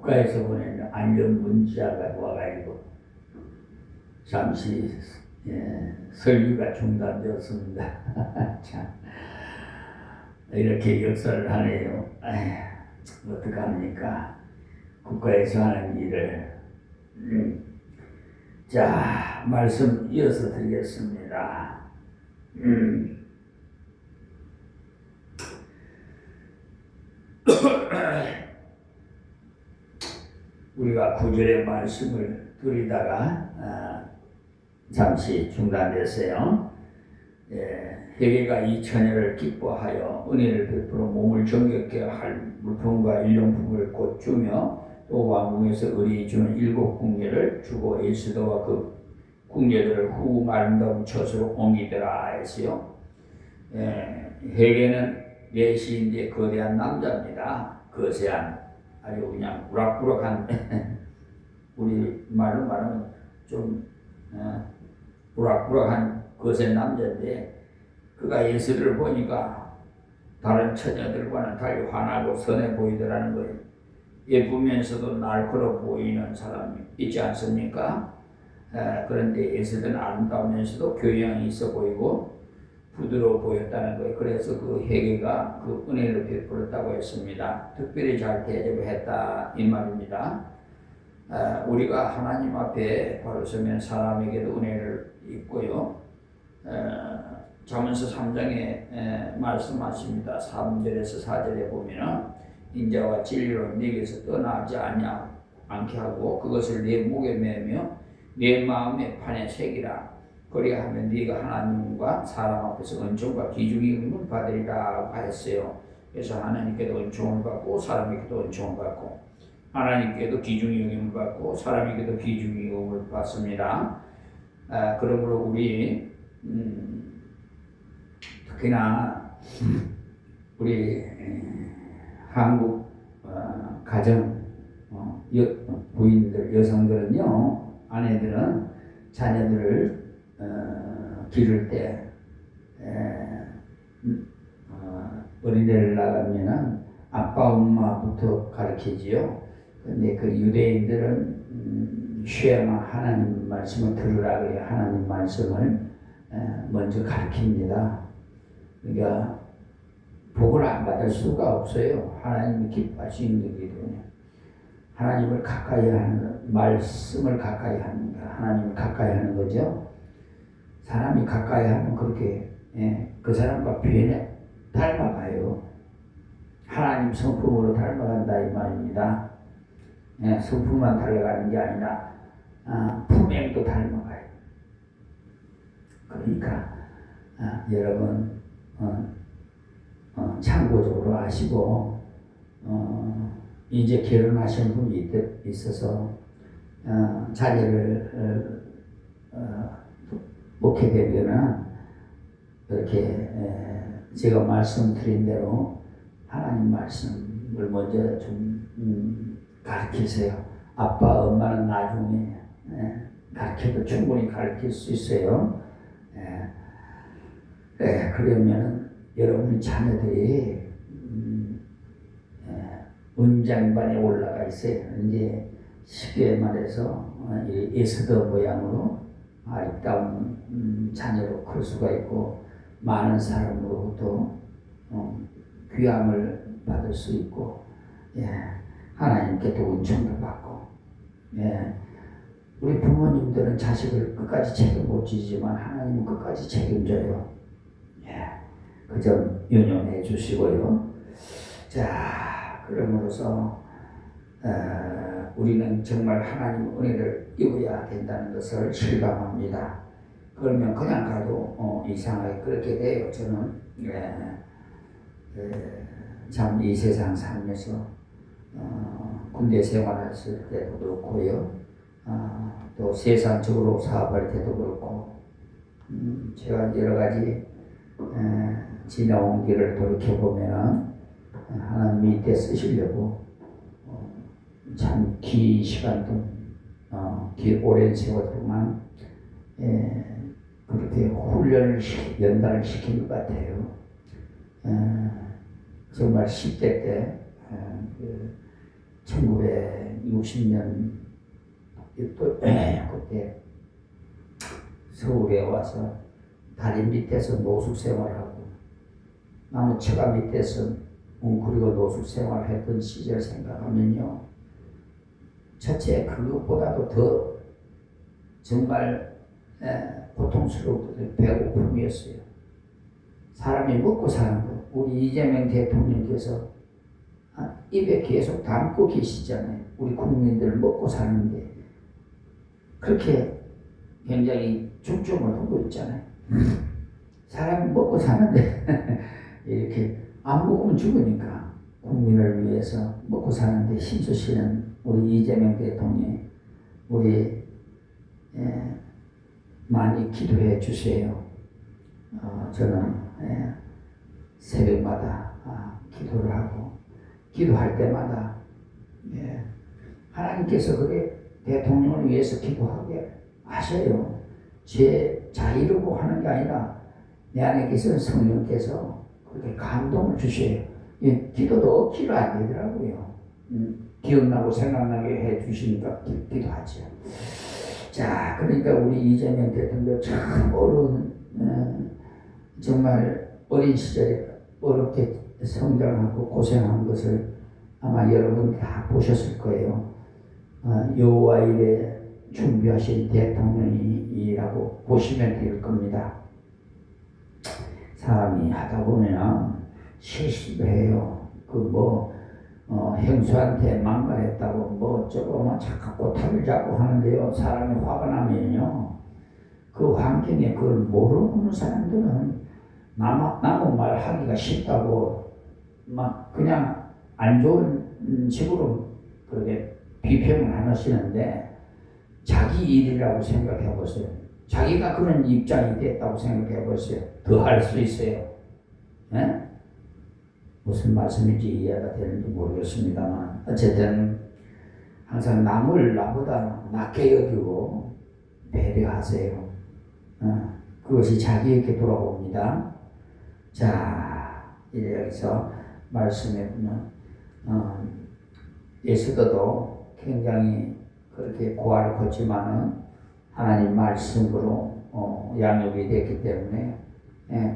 국가에서 보낸 안전 문자가 와가지고 잠시 설교가 중단되었습니다. 참 이렇게 역사를 하네요. 어떡합니까? 국가에서 하는 일을. 자, 말씀 이어서 드리겠습니다. 우리가 9절의 말씀을 드리다가 잠시 중단됐어요. 회개가 이 처녀를 기뻐하여 은혜를 베풀어 몸을 정결케 할 물품과 일용품을 곧 주며 또 왕궁에서 의리 주는 7 궁녀를 주고 에스더와 그 궁녀들을 후 아름다운 처소로 옮기더라 했어요. 회개는 내시인데 거대한 남자입니다. 거세한 아주 그냥 우락부락한 우리 말로 말하면 좀 우락부락한 거센 남자인데 그가 에스더를 보니까 다른 처녀들과는 달리 환하고 선해 보이더라는 거예요. 예쁘면서도 날카로워 보이는 사람이 있지 않습니까? 그런데 에스더는 아름다우면서도 교양이 있어 보이고 부드러워 보였다는 거예요. 그래서 그 회개가 그 은혜를 베풀었다고 했습니다. 특별히 잘 대접했다 이 말입니다. 우리가 하나님 앞에 바로 서면 사람에게도 은혜를 입고요. 잠언서 3장에 말씀하십니다. 3절에서 4절에 보면은 인자와 진리로 네게서 떠나지 않게 하고 그것을 네 목에 매며 네 마음의 판에 새기라. 그리하면 네가 하나님과 사람 앞에서 은총과 기중임을 받으리라 하였어요. 그래서 하나님께도 은총을 받고 사람에게도 은총을 받고 하나님께도 기중이 여김을 받고 사람에게도 기중이 여김을 받습니다. 그러므로 우리 특히나 우리 한국 가정 부인들 여성들은요, 아내들은 자녀들을 기를 때 어린이를 나가면은 아빠 엄마부터 가르치지요. 근데 그 유대인들은 쉐마 하나님 말씀을 들으라 그래 하나님 말씀을 먼저 가르칩니다. 그러니까 복을 안 받을 수가 없어요. 하나님이 기뻐하시는 일이기 때문에 하나님을 가까이 하는 말씀을 가까이 하는 거, 하나님을 가까이 하는 거죠. 사람이 가까이 하면 그렇게 그 사람과 변해 닮아가요. 하나님 성품으로 닮아간다 이 말입니다. 성품만 닮아가는 게 아니라 품행도 닮아가요. 그러니까 여러분 참고적으로 아시고 이제 결혼하신 분이 있어서 자녀를 놓게 되면은 이렇게 제가 말씀드린 대로 하나님 말씀을 먼저 좀 가르치세요. 아빠 엄마는 나중에 가르쳐도 충분히 가르칠 수 있어요. 그러면은 여러분 자녀들이 은장반에 올라가 있어요. 이제 쉽게 말해서 에스더 모양으로 아름다운 자녀로 클 수가 있고 많은 사람으로부터 귀함을 받을 수 있고 하나님께도 은총도 받고 우리 부모님들은 자식을 끝까지 책임 못 지지만 하나님은 끝까지 책임져요. 그 점 유념해 주시고요. 자, 그러므로서 우리는 정말 하나님 은혜를 입어야 된다는 것을 실감합니다. 그러면 그냥 가도 이상하게 그렇게 돼요. 저는 참 이 세상 살면서 군대 생활했을 때도 그렇고요. 또 세상적으로 사업할 때도 그렇고 제가 여러 가지 지나온 길을 돌이켜보면 하나님이 이때 쓰시려고 참 긴 시간 동안 오랜 세월 동안 그렇게 훈련을 연단을 시킨 것 같아요. 정말 10대 때 1960년 또 그때 서울에 와서 다리 밑에서 노숙 생활하고 나무 처가 밑에서 웅크리고 노숙 생활했던 시절 생각하면요, 첫째 그것보다도 더 정말 고통스러운 배고픔이었어요. 사람이 먹고 사는 거. 우리 이재명 대통령께서 입에 계속 담고 계시잖아요. 우리 국민들 먹고 사는데 그렇게 굉장히 중점을 두고 있잖아요. 사람이 먹고 사는데 이렇게 안 먹으면 죽으니까 국민을 위해서 먹고 사는데 힘쓰시는 우리 이재명 대통령, 우리 많이 기도해 주세요. 저는 새벽마다 기도를 하고 기도할 때마다 하나님께서 그래 대통령을 위해서 기도하게 하셔요. 제 자의로 하는 게 아니라 내 안에 계신 성령께서 그렇게 감동을 주셔요. 기도도 억지로 안 되더라고요. 기억나고 생각나게 해 주시니까 기도하죠. 자, 그러니까 우리 이재명 대통령 참 어려운, 정말 어린 시절에 어렵게 성장하고 고생한 것을 아마 여러분 다 보셨을 거예요. 여호와 일에 준비하신 대통령이라고 보시면 될 겁니다. 사람이 하다 보면 실수도 해요. 행수한테 막말했다고 어쩌고 자꾸 탑을 잡고 하는데요. 사람이 화가 나면요, 그 환경에 그걸 모르는 사람들은 남의 말 하기가 쉽다고 막 그냥 안 좋은 식으로 그렇게 비평을 안 하시는데, 자기 일이라고 생각해 보세요. 자기가 그런 입장이 됐다고 생각해 보세요. 더 할 수 있어요. 네? 무슨 말씀인지 이해가 되는지 모르겠습니다만, 어쨌든 항상 남을 나보다 낮게 여기고 배려하세요. 그것이 자기에게 돌아옵니다. 자, 여기서 말씀해 보면 예수도도 굉장히 그렇게 고아를 걷지만은 하나님 말씀으로 양육이 됐기 때문에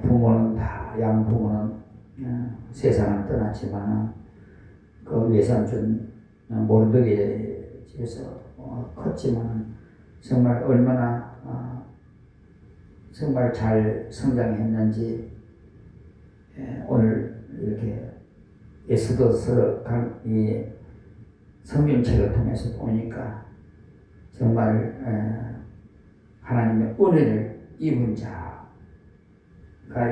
부모는 다 양부모는 세상을 떠났지만 그 외삼촌 모르드게 집에서 컸지만 정말 얼마나 정말 잘 성장했는지 오늘 이렇게 에스더서 이 성경책을 통해서 보니까 정말 하나님의 은혜를 입은 자가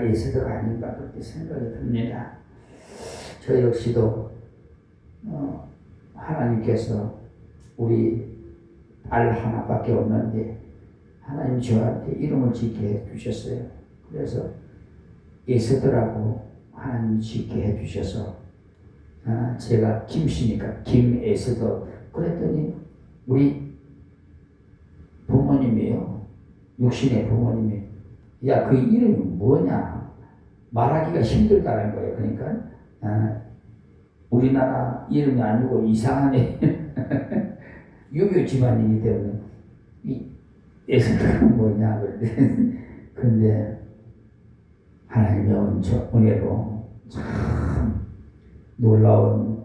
에스더가 아닌가 그렇게 생각이 듭니다. 저 역시도 하나님께서 우리 딸 하나밖에 없는데 하나님 저한테 이름을 짓게 해주셨어요. 그래서 에스더라고 하나님 짓게 해주셔서 제가 김씨니까 김에스더 그랬더니 우리 부모님이요, 육신의 부모님이 야, 그 이름이 뭐냐 말하기가 힘들다는 거예요. 그러니까 우리나라 이름이 아니고 이상하네. 유교 집안이기 때문에 이 에스더는 뭐냐 그런데 하나님의 은혜로 참 놀라운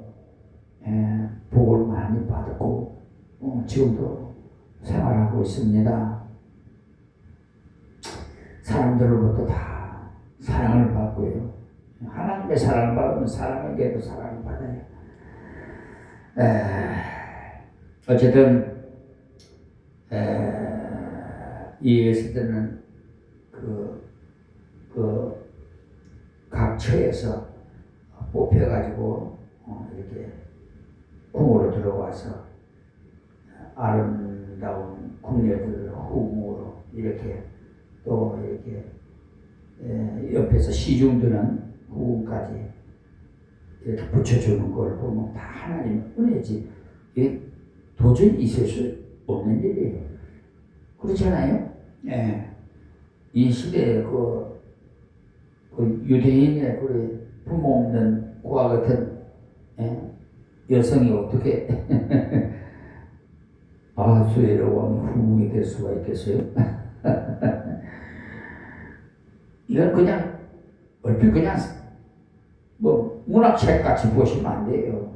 복을 많이 받았고 지금도 생활하고 있습니다. 사람들로부터 다 사랑을 받고요. 하나님의 사랑을 받으면 사람에게도 사랑을 받아요. 어쨌든 이 에스더는 각 처에서 뽑혀가지고 이렇게 궁으로 들어와서 아름다운 궁녀들 후궁으로 이렇게 또 이렇게 옆에서 시중드는 후궁까지 이렇게 붙여주는 걸 보면 다 하나님의 은혜지. 이게 도저히 있을 수 없는 일이에요. 그렇잖아요? 이 시대에 그 유대인의 부모 없는 고아 같은 여성이 어떻게 아수에르 왕이 후궁이 될 수가 있겠어요? 이건 그냥 얼핏 그냥 뭐 문학책 같이 보시면 안 돼요.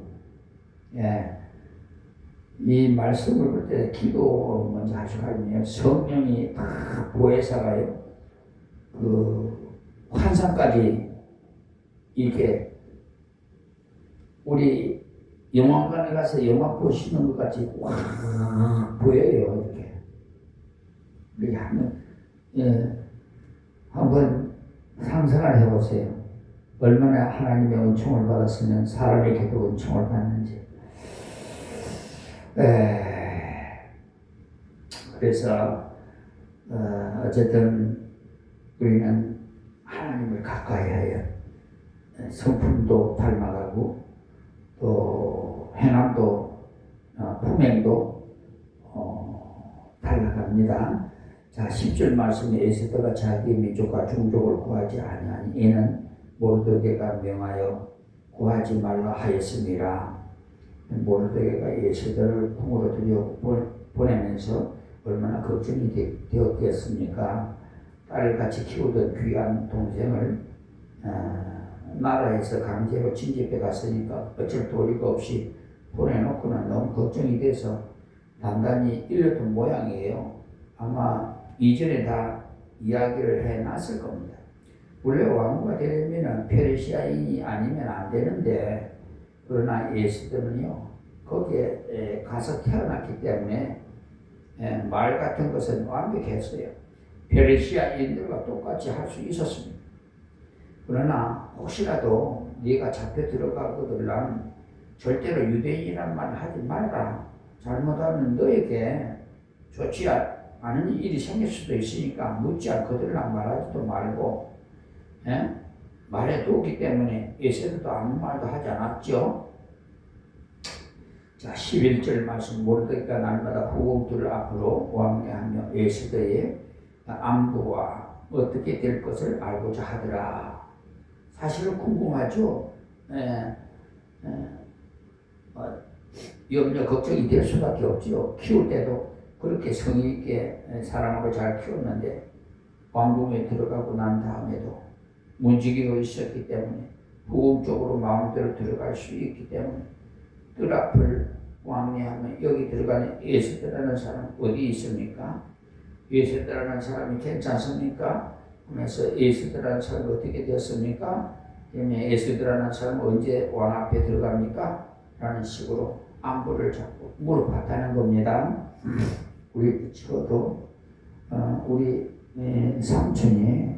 예. 이 말씀을 볼 때 기도 먼저 하시거든요. 성령이 다 보혜사가요. 그 환상까지 이렇게 우리 영화관에 가서 영화 보시는 것 같이 확 보여요. 이렇게. 이렇게 하면 예. 한번 상상을 해보세요. 얼마나 하나님의 은총을 받았으면 사람에게도 은총을 받는지. 그래서 어쨌든 우리는 하나님을 가까이 하여 성품도 닮아가고 또 행함도 품행도 달라갑니다. 자, 10절 말씀에 에스더가 자기 민족과 종족을 구하지 아니하니 이는 모르드게가 명하여 구하지 말라 하였습니다. 모르드게가 에스더를 궁으로 들여 보내면서 얼마나 걱정이 되었겠습니까? 딸같이 키우던 귀한 동생을 나라에서 강제로 진집해 갔으니까 어쩔 도리가 없이 보내놓고는 너무 걱정이 돼서 단단히 일렀던 모양이에요. 아마 이전에 다 이야기를 해놨을 겁니다. 원래 왕후가 되려면 페르시아인이 아니면 안 되는데 그러나 에스더는요 거기에 가서 태어났기 때문에 말 같은 것은 완벽했어요. 페르시아인들과 똑같이 할 수 있었습니다. 그러나 혹시라도 네가 잡혀 들어가거들랑 절대로 유대인이란 말 하지 말라. 잘못하면 너에게 좋지 않은 일이 생길 수도 있으니까 묻지 않거들랑 말하지도 말고 말해두기 때문에 에스더도 아무 말도 하지 않았죠. 자, 11절 말씀 모르드게가 날마다 후궁들을 앞으로 왕래하며 에스더의 안부와 어떻게 될 것을 알고자 하더라. 사실은 궁금하죠. 염려 걱정이 될 수밖에 없죠. 키울 때도 그렇게 성의 있게 사랑하고 잘 키웠는데 왕궁에 들어가고 난 다음에도 문지기가 있었기 때문에 후궁 쪽으로 마음대로 들어갈 수 있기 때문에 뜰 앞을 왕래하면 여기 들어가는 에스더라는 사람 어디 있습니까? 에스더라는 사람이 괜찮습니까? 그래서 에스더라는 사람이 어떻게 되었습니까? 그러면 에스더라는 사람은 언제 왕 앞에 들어갑니까? 라는 식으로 안부를 자꾸 물어봤다는 겁니다. 우리 저도 우리 삼촌이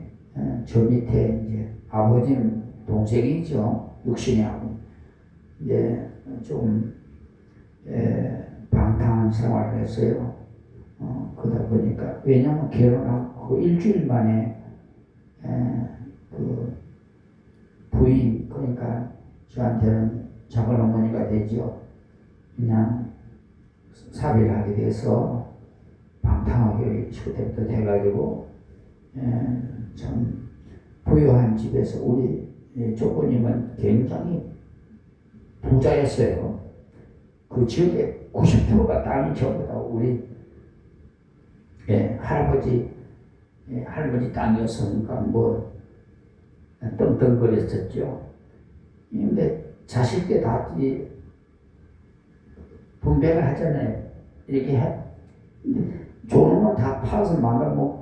저 밑에 이제 아버지는 동생이죠. 육신의 아버지. 이제 좀 방탕한 생활을 했어요. 그러다 보니까 왜냐면 결혼하고 일주일 만에 그 부인 그러니까 저한테는 작은 어머니가 되죠. 그냥 사비를 하게 돼서 방탕하게 그때부터 돼가지고 참 부유한 집에서 우리 조부님은 굉장히 부자였어요. 그 지역에 90%가 땅이 전부 다 우리 할아버지 땅이었으니까 뭐 떵떵거렸었죠. 근데 자식들 다 분배를 하잖아요. 이렇게 해. 좋은 건 다 파서 말아먹고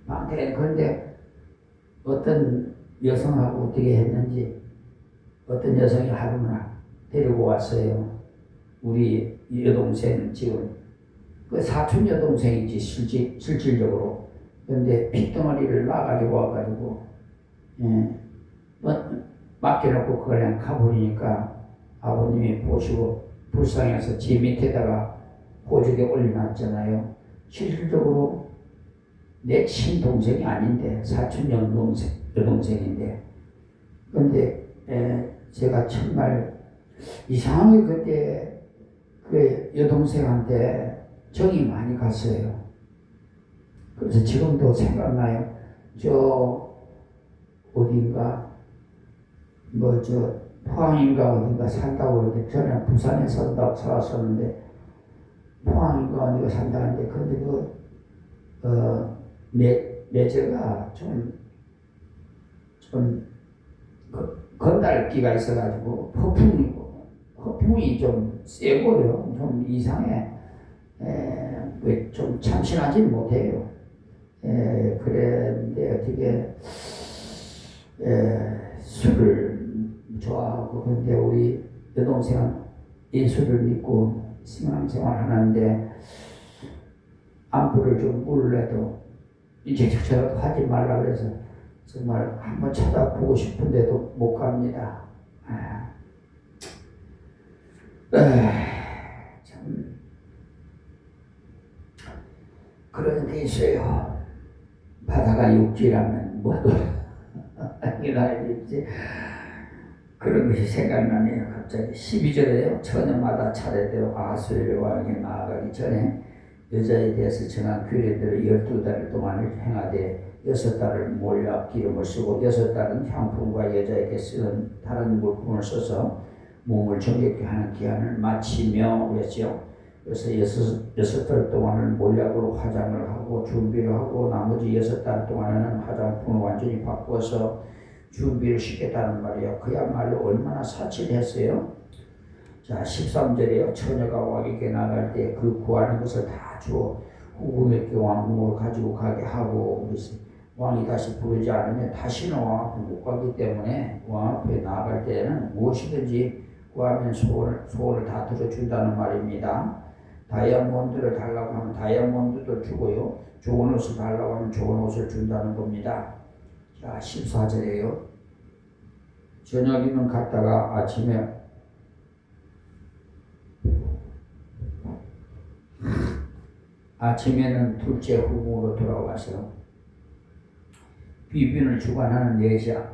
그런데 어떤 여성하고 어떻게 했는지 어떤 여성이 하루나 데리고 왔어요. 우리 여동생 지금 그 사촌 여동생이지 실질적으로. 그런데 핏덩어리를 놔가지고 와가지고 맡겨놓고 그냥 가버리니까 아버님이 보시고 불쌍해서 지 밑에다가 호죽에 올려놨잖아요. 실질적으로 내 친동생이 아닌데 사촌 여동생인데 근데 제가 정말 이상하게 그때 그 여동생한테 정이 많이 갔어요. 그래서 지금도 생각나요. 저 어딘가 포항인가 어딘가 산다고 그러는데 저는 부산에 살았었는데 포항인가 어디가 산다는데 근데 매제가 좀 건달기가 있어가지고 허풍이 좀 세고요. 좀 이상해. 좀 참신하지는 못해요. 그런데 어떻게 술을 좋아하고 근데 우리 여동생은 예수를 믿고 신앙생활 하는데 안부를 좀 물으래도 이제 저라도 하지 말라 그래서 정말 한번 찾아보고 싶은데도 못 갑니다. 참 그런 데 있어요. 바다가 육지라면 뭐도 이나야겠지. 그런 것이 생각나네요. 갑자기 12절에요. 처녀마다 차례대로 아하수에로 왕에게 나아가기 전에 여자에 대해서 정한 규례대로 12달을 동안을 행하되 6달을 몰약 기름을 쓰고 6달은 향품과 여자에게 쓰는 다른 물품을 써서 몸을 정결케 하는 기한을 마치며 그랬죠. 그래서 6달 동안을 몰약으로 화장을 하고 준비를 하고 나머지 6달 동안에는 화장품을 완전히 바꿔서 준비를 시켰다는 말이에요. 그야말로 얼마나 사치했어요. 자, 13절에요. 처녀가 왕에게 나갈 때 그 구하는 것을 다 주어 후궁에게 왕궁으로 가지고 가게 하고 그래서 왕이 다시 부르지 않으면 다시는 왕 앞에 못 가기 때문에 왕 앞에 나갈 때에는 무엇이든지 구하면 소원을 다 들어준다는 말입니다. 다이아몬드를 달라고 하면 다이아몬드도 주고요. 좋은 옷을 달라고 하면 좋은 옷을 준다는 겁니다. 자, 14절에요. 저녁이면 갔다가 아침에는 둘째 후궁으로 돌아와서 비빈을 주관하는 여자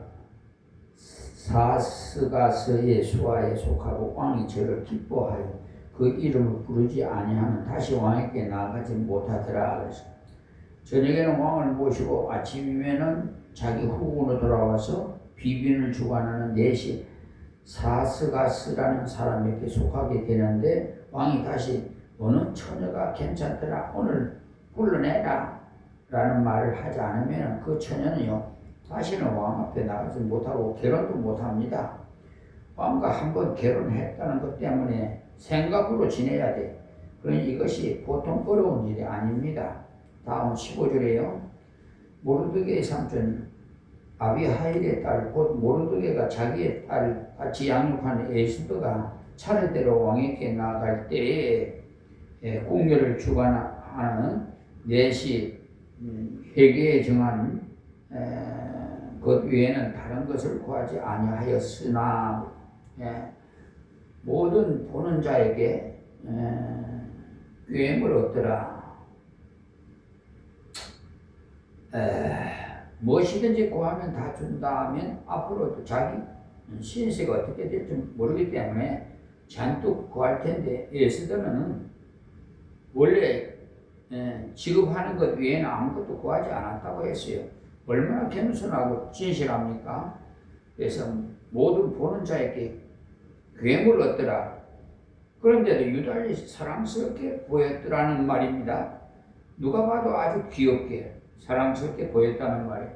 사스가스의 수하에 속하고 왕이 저를 기뻐하여 그 이름을 부르지 아니하면 다시 왕에게 나아가지 못하더라. 그래서 저녁에는 왕을 모시고 아침이면은 자기 후궁으로 돌아와서 비빈을 주관하는 넷이 사스가스라는 사람에게 속하게 되는데 왕이 다시 너는 처녀가 괜찮더라 오늘 불러내라 라는 말을 하지 않으면 그 처녀는요 다시는 왕 앞에 나가지 못하고 결혼도 못합니다. 왕과 한번 결혼했다는 것 때문에 생각으로 지내야 돼. 그러니 이것이 보통 어려운 일이 아닙니다. 다음 15절에요. 모르드게의 삼촌 아비하일의 딸 곧 모르드게가 자기의 딸 같이 양육하는 에스더가 차례대로 왕에게 나아갈 때에 궁녀를 주관하는 넷이 회개에 정한 것 외에는 다른 것을 구하지 아니하였으나 모든 보는 자에게 꾀임을 얻더라. 무엇이든지 구하면 다 준다 하면 앞으로도 자기 신세가 어떻게 될지 모르기 때문에 잔뜩 구할 텐데 에스더는 원래 지급하는 것 외에는 아무것도 구하지 않았다고 했어요. 얼마나 겸손하고 진실합니까? 그래서 모든 보는 자에게 괴물 얻더라. 그런데도 유달리 사랑스럽게 보였더라는 말입니다. 누가 봐도 아주 귀엽게 사랑스럽게 보였다는 말이에요.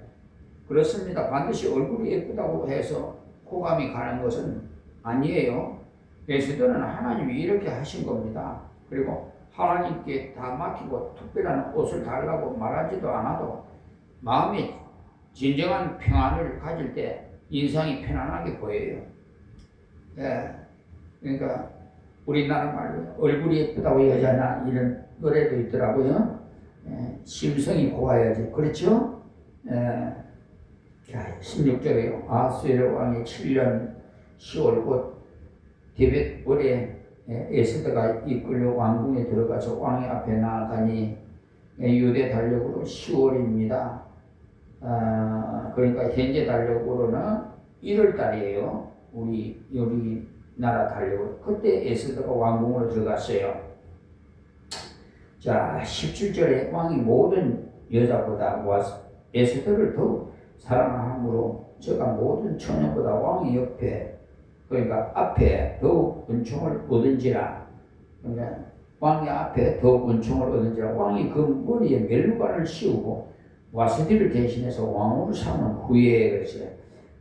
그렇습니다. 반드시 얼굴이 예쁘다고 해서 호감이 가는 것은 아니에요. 에스더는 하나님이 이렇게 하신 겁니다. 그리고 하나님께 다 맡기고 특별한 옷을 달라고 말하지도 않아도 마음이 진정한 평안을 가질 때 인상이 편안하게 보여요. 그러니까 우리나라 말로 얼굴이 예쁘다고 여자나 이런 노래도 있더라고요. 심성이 고와야지. 그렇죠? 자, 16절에요. 아하수에르 왕이 7년 10월 곧 데벳 월에 에스더가 이끌려 왕궁에 들어가서 왕의 앞에 나아가니 유대 달력으로 10월입니다. 그러니까 현재 달력으로는 1월 달이에요. 우리나라 달력으로. 그때 에스더가 왕궁으로 들어갔어요. 자, 17절에 왕이 모든 여자보다 에스더를 더욱 사랑함으로 저가 모든 처녀보다 왕의 옆에 그러니까 앞에 더욱 은총을 얻은지라. 그러니까 왕이 앞에 더욱 은총을 얻은지라. 왕이 그 머리에 멸관을 씌우고 와스디를 대신해서 왕으로 삼은 후에 그랬어요.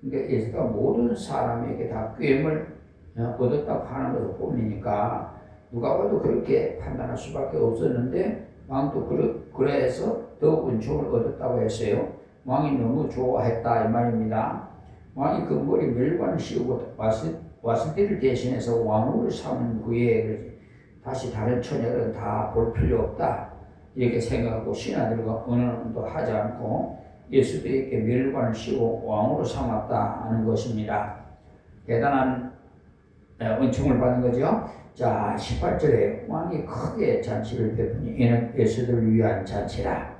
그러니까 예수가 모든 사람에게 다 꿰임을 얻었다고 하는 것을 보니까 누가 봐도 그렇게 판단할 수밖에 없었는데 왕도 그래서 더욱 은총을 얻었다고 했어요. 왕이 너무 좋아했다 이 말입니다. 왕이 그 머리 멸관을 씌우고 와스디를 대신해서 왕으로 삼은 후에 다시 다른 처녀들은 다 볼 필요 없다 이렇게 생각하고 신하들과 언언도 하지 않고 예수님께 멸관을 씌우고 왕으로 삼았다 하는 것입니다. 대단한 은총을 받은 거죠. 자, 18절에 왕이 크게 잔치를 베푸니 이는 예수들을 위한 잔치라.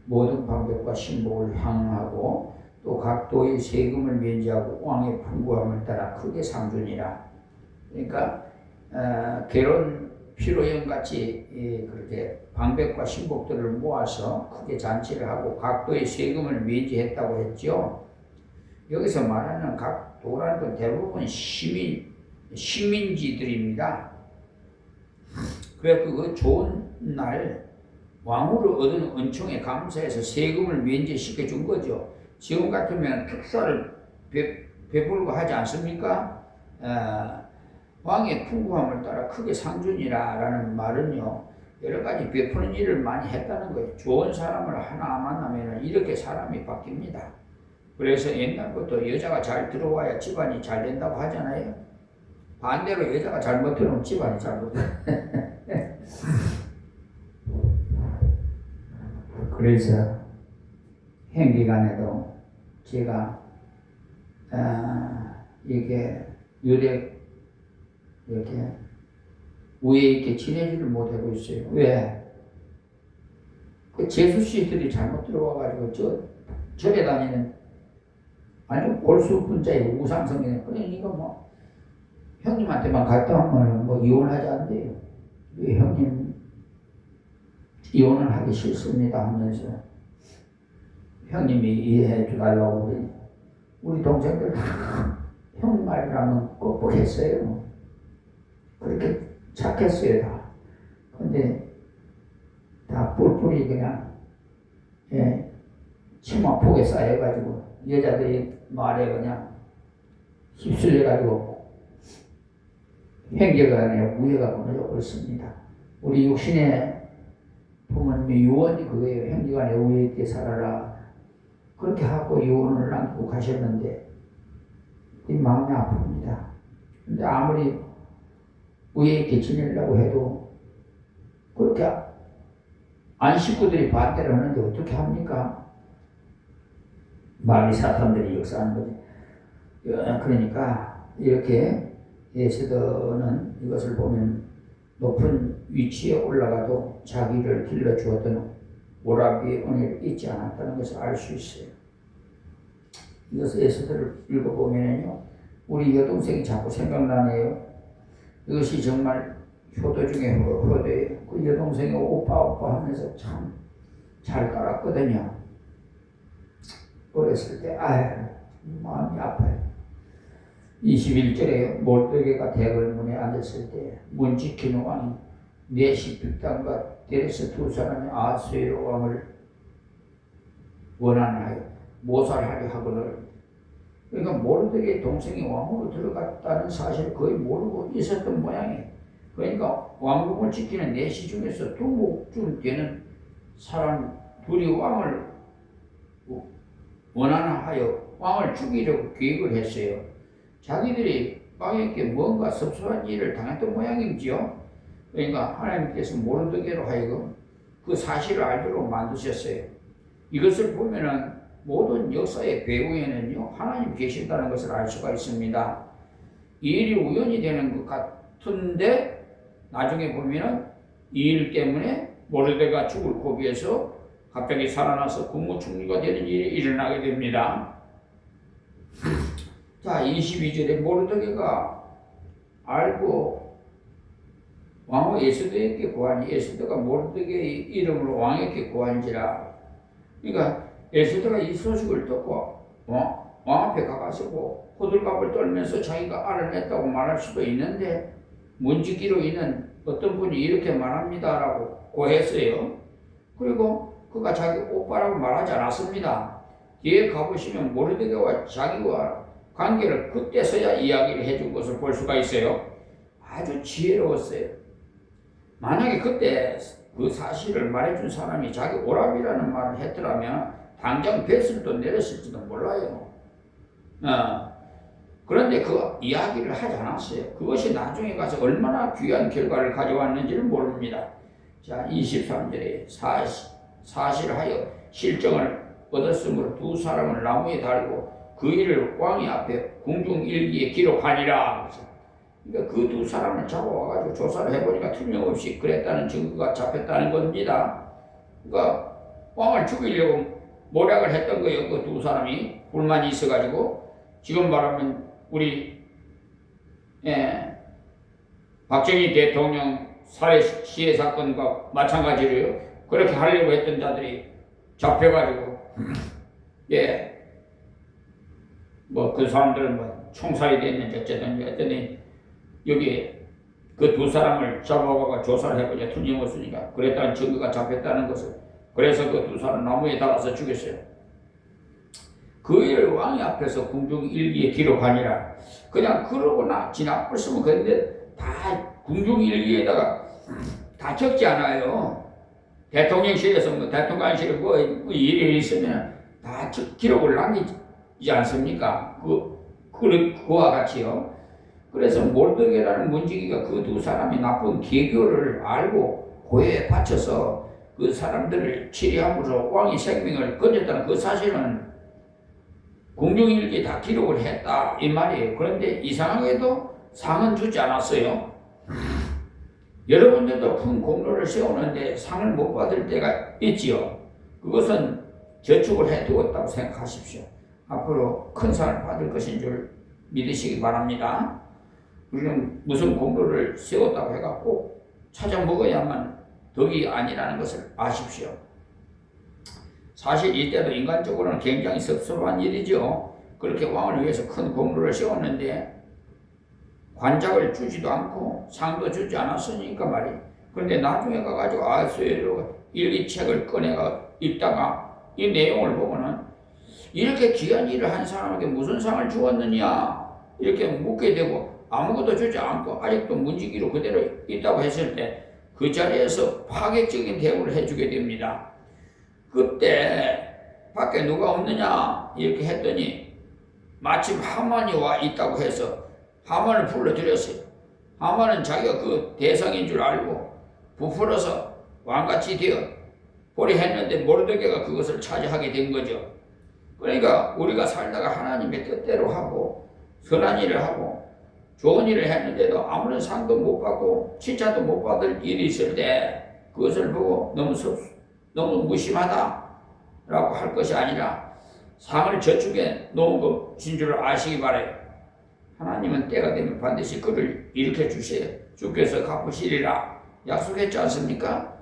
모든 방백과 신복을 향하고 또 각도의 세금을 면제하고 왕의 풍부함을 따라 크게 상주니라. 그러니까 결혼 피로연같이 그렇게 방백과 신복들을 모아서 크게 잔치를 하고 각도의 세금을 면제했다고 했죠. 여기서 말하는 각도라는 건 대부분 식민지들입니다. 그래서 그 좋은 날 왕으로 얻은 은총에 감사해서 세금을 면제시켜 준 거죠. 지금 같으면 특사를 베풀고 하지 않습니까? 왕의 풍부함을 따라 크게 상준이라 라는 말은요, 여러 가지 베푸는 일을 많이 했다는 거예요. 좋은 사람을 하나 만나면 이렇게 사람이 바뀝니다. 그래서 옛날부터 여자가 잘 들어와야 집안이 잘 된다고 하잖아요. 반대로 여자가 잘못 들어오면 집안이 잘못돼요. 그래서 행기간에도 제가 이렇게 유대 이렇게 위에 있게 지내지를 못하고 있어요. 왜? 그 재수씨들이 잘못 들어와가지고 절에 다니는 아주 골수분자의 우상성이네. 그러니까 뭐 형님한테만 갔다 하면 뭐 이혼하지 않대요. 왜 형님 이혼을 하기 싫습니다 하면서 형님이 이해해 주달라고 그러니 우리 동생들 다 형 말이라면 뻑뻑했어요. 그렇게 착했어요 다. 근데 다 뿔뿔이 그냥 치마폭에 쌓여가지고 여자들이 말에 그냥 휩쓸려가지고 행제간에 우애가 무너져 버렸습니다. 우리 육신의 부모님이 유언이 그거예요. 행제간에 우애 있게 살아라. 그렇게 하고 유언을 남기고 가셨는데 이 마음이 아픕니다. 근데 아무리 우애 있게 지내려고 해도 그렇게 안 식구들이 반대를 하는데 어떻게 합니까? 마귀 사탄들이 역사하는 거지. 그러니까 이렇게 에스더는 이것을 보면 높은 위치에 올라가도 자기를 길러주었던 오라비의 은혜를 잊지 않았다는 것을 알 수 있어요. 이것을 에스더를 읽어보면요, 우리 여동생이 자꾸 생각나네요. 이것이 정말 효도 중에 효도예요. 그 여동생이 오빠 하면서 참 잘 따랐거든요. 어렸을 때 마음이 아파요. 21절에 몰드게가 대궐문에 앉았을 때 문 지키는 왕이 네시 빅단과 데레스 두 사람이 아하수에로 왕을 원하나요 모살하려 하거늘. 그러니까 모르드게의 동생이 왕으로 들어갔다는 사실을 거의 모르고 있었던 모양이에요. 그러니까 왕국을 지키는 네시 중에서 두목쯤 되는 사람 둘이 왕을 원하여 왕을 죽이려고 계획을 했어요. 자기들이 왕에게 뭔가 섭섭한 일을 당했던 모양이지요. 그러니까 하나님께서 모르드게로 하여금 그 사실을 알도록 만드셨어요. 이것을 보면은 모든 역사의 배후에는요, 하나님 계신다는 것을 알 수가 있습니다. 이 일이 우연이 되는 것 같은데 나중에 보면은 이 일 때문에 모르드게가 죽을 고비에서 갑자기 살아나서 국무총리가 되는 일이 일어나게 됩니다. 자, 22절에 모르드게가 알고 왕후 에스더에게 구하니 에스더가 모르드게의 이름으로 왕에게 구한지라. 그러니까 에스더가 이 소식을 듣고 왕 앞에 가가지고 호들갑을 떨면서 자기가 알아냈다고 말할 수도 있는데 문지기로 있는 어떤 분이 이렇게 말합니다라고 고했어요. 그리고 그가 자기 오빠라고 말하지 않았습니다. 뒤에 가보시면 모르드게와 자기와 관계를 그때서야 이야기를 해준 것을 볼 수가 있어요. 아주 지혜로웠어요. 만약에 그때 그 사실을 말해준 사람이 자기 오랍이라는 말을 했더라면 당장 뱃을도 내렸을지도 몰라요. 그런데 그 이야기를 하지 않았어요. 그것이 나중에 가서 얼마나 귀한 결과를 가져왔는지를 모릅니다. 자, 23절에 사실하여 실정을 얻었으므로 두 사람을 나무에 달고 그 일을 왕의 앞에 궁중일기에 기록하니라. 그러니까 그 두 사람을 잡아와가지고 조사를 해보니까 틀림없이 그랬다는 증거가 잡혔다는 겁니다. 그러니까 왕을 죽이려고 모략을 했던 거예요. 그 두 사람이 불만이 있어가지고 지금 말하면 우리 박정희 대통령 살해 시해 사건과 마찬가지로요. 그렇게 하려고 했던 자들이 잡혀가지고 뭐 그 사람들은 뭐 총살이 됐는지 어쨌든 여기 그 두 사람을 잡아가고 조사를 해보자 틀림없으니까 그랬다는 증거가 잡혔다는 것을 그래서 그 두 사람 나무에 달아서 죽였어요. 그 일을 왕이 앞에서 궁중일기에 기록하니라. 그냥 그러고 지나불 쓰면 그런데 다 궁중일기에다가 다 적지 않아요. 대통령실에서 뭐 대통령실에 뭐 일이 있으면 다 기록을 남기지 않습니까? 그와 같이요. 그래서 모르드게라는 문지기가 그 두 사람이 나쁜 계교를 알고 고해에 바쳐서 그 사람들을 치리함으로 왕의 생명을 건졌다는 그 사실은 궁중일기에 다 기록을 했다 이 말이에요. 그런데 이상하게도 상은 주지 않았어요. 여러분들도 큰 공로를 세우는데 상을 못 받을 때가 있지요. 그것은 저축을 해두었다고 생각하십시오. 앞으로 큰 상을 받을 것인 줄 믿으시기 바랍니다. 우리는 무슨 공로를 세웠다고 해갖고 찾아 먹어야만 덕이 아니라는 것을 아십시오. 사실 이때도 인간적으로는 굉장히 섭섭한 일이죠. 그렇게 왕을 위해서 큰 공로를 세웠는데 관작을 주지도 않고 상도 주지 않았으니까 말이에요. 그런데 나중에 가가지고 아수에로 일기책을 꺼내가 읽다가 이 내용을 보고는 이렇게 귀한 일을 한 사람에게 무슨 상을 주었느냐 이렇게 묻게 되고 아무것도 주지 않고 아직도 문지기로 그대로 있다고 했을 때 그 자리에서 파격적인 대우를 해주게 됩니다. 그때 밖에 누가 없느냐 이렇게 했더니 마침 하만이 와 있다고 해서 하만을 불러들였어요. 하만은 자기가 그 대상인 줄 알고 부풀어서 왕같이 되어 보리 했는데 모르드게가 그것을 차지하게 된 거죠. 그러니까 우리가 살다가 하나님의 뜻대로 하고 선한 일을 하고 좋은 일을 했는데도 아무런 상도 못 받고 칭찬도 못 받을 일이 있을 때 그것을 보고 너무 무심하다라고 할 것이 아니라 상을 저축해 놓은 것인 줄 아시기 바라요. 하나님은 때가 되면 반드시 그를 일으켜 주세요. 주께서 갚으시리라 약속했지 않습니까?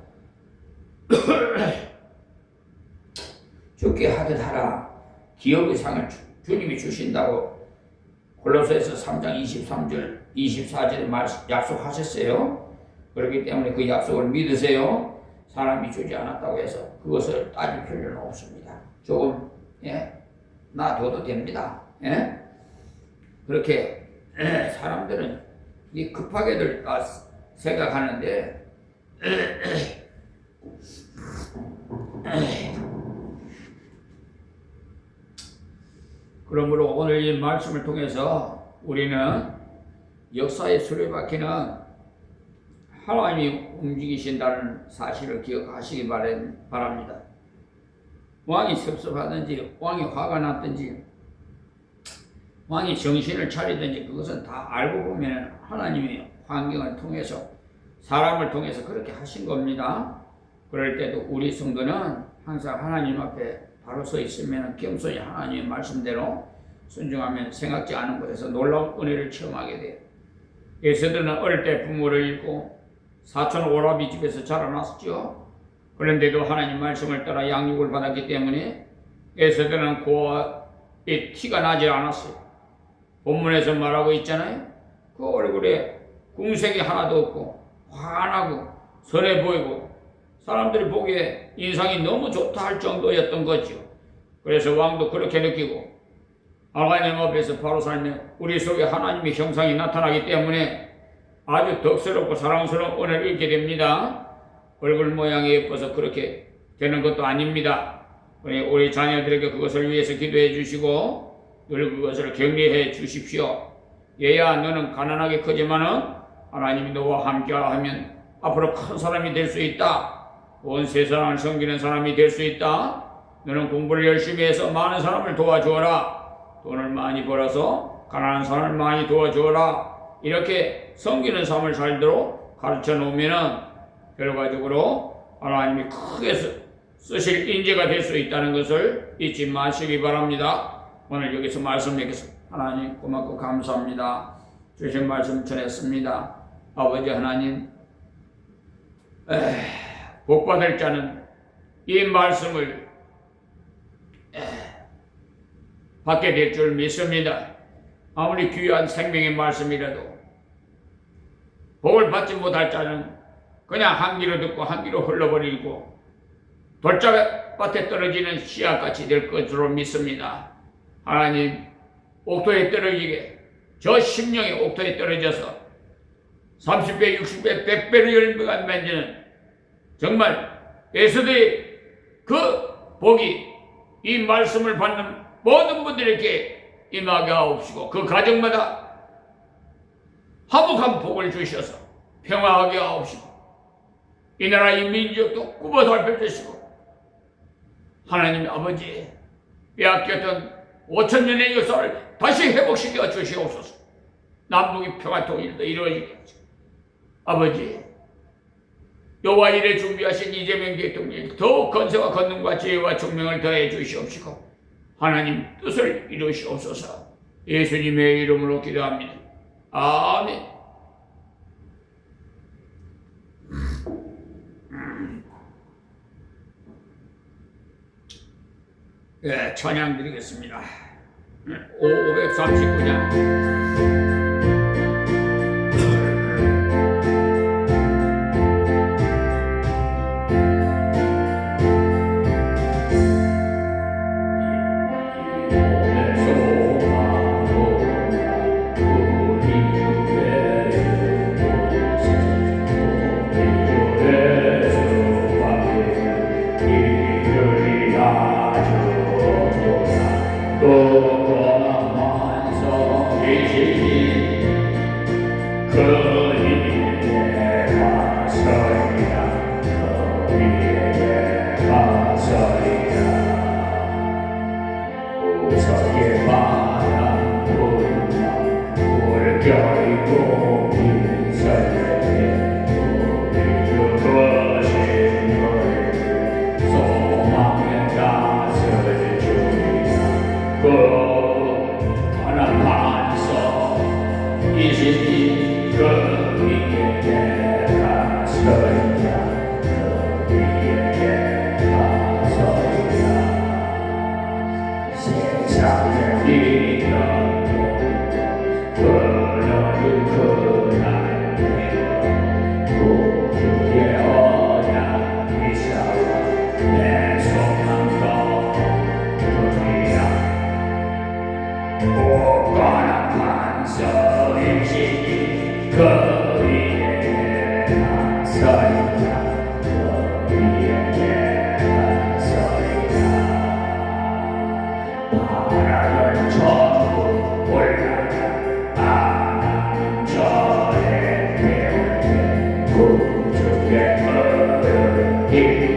주께 하듯 하라. 기업의 상을 주님이 주신다고 골로새서 3장 23절 24절에 약속하셨어요. 그렇기 때문에 그 약속을 믿으세요. 사람이 주지 않았다고 해서 그것을 따질 필요는 없습니다. 조금 놔둬도 됩니다. 그렇게 사람들은 이 급하게들 생각하는데 그러므로 오늘 이 말씀을 통해서 우리는 역사의 수레바퀴는 하나님이 움직이신다는 사실을 기억하시기 바랍니다. 왕이 섭섭하든지 왕이 화가 났든지 왕이 정신을 차리든지 그것은 다 알고 보면 하나님의 환경을 통해서 사람을 통해서 그렇게 하신 겁니다. 그럴 때도 우리 성도는 항상 하나님 앞에 바로 서 있으면 겸손히 하나님의 말씀대로 순종하면 생각지 않은 곳에서 놀라운 은혜를 체험하게 돼요. 에스더는 어릴 때 부모를 잃고 사촌 오라비 집에서 자라났죠. 그런데도 하나님 말씀을 따라 양육을 받았기 때문에 에스더는 고아 이 티가 나지 않았어요. 본문에서 말하고 있잖아요. 그 얼굴에 궁색이 하나도 없고 환하고 선해 보이고 사람들이 보기에 인상이 너무 좋다 할 정도였던 거죠. 그래서 왕도 그렇게 느끼고 하나님 앞에서 바로 살면 우리 속에 하나님의 형상이 나타나기 때문에 아주 덕스럽고 사랑스러운 은혜를 잃게 됩니다. 얼굴 모양이 예뻐서 그렇게 되는 것도 아닙니다. 우리 자녀들에게 그것을 위해서 기도해 주시고 늘 그것을 격려해 주십시오. 얘야 너는 가난하게 크지만은 하나님이 너와 함께하면 앞으로 큰 사람이 될 수 있다. 온 세상을 섬기는 사람이 될 수 있다. 너는 공부를 열심히 해서 많은 사람을 도와주어라. 돈을 많이 벌어서 가난한 사람을 많이 도와주어라. 이렇게 섬기는 삶을 살도록 가르쳐 놓으면은 결과적으로 하나님이 크게 쓰실 인재가 될 수 있다는 것을 잊지 마시기 바랍니다. 오늘 여기서 말씀 맺겠습니다. 하나님 고맙고 감사합니다. 주신 말씀 전했습니다. 아버지 하나님, 복받을 자는 이 말씀을 받게 될 줄 믿습니다. 아무리 귀한 생명의 말씀이라도 복을 받지 못할 자는 그냥 한 귀로 듣고 한 귀로 흘러버리고 돌짝밭에 떨어지는 씨앗같이 될 것으로 믿습니다. 하나님, 옥토에 떨어지게 저 심령의 옥토에 떨어져서 30배, 60배, 100배의 열매가 맺는 정말 에스더의 그 복이 이 말씀을 받는 모든 분들에게 임하게 하옵시고 그 가정마다 화목한 복을 주셔서 평화하게 하옵시고 이 나라 이 민족도 꾸며 살펴주시고 하나님 아버지 빼앗겼던 5,000년의 역사를 다시 회복시켜 주시옵소서. 남북의 평화 통일도 이루어지게 하시고 아버지 여호와 이래 준비하신 이재명 대통령이 더욱 건세와 권능과 지혜와 총명을 더해 주시옵시고 하나님 뜻을 이루시옵소서. 예수님의 이름으로 기도합니다. 아멘. 예, 찬양 드리겠습니다. 539장. Here.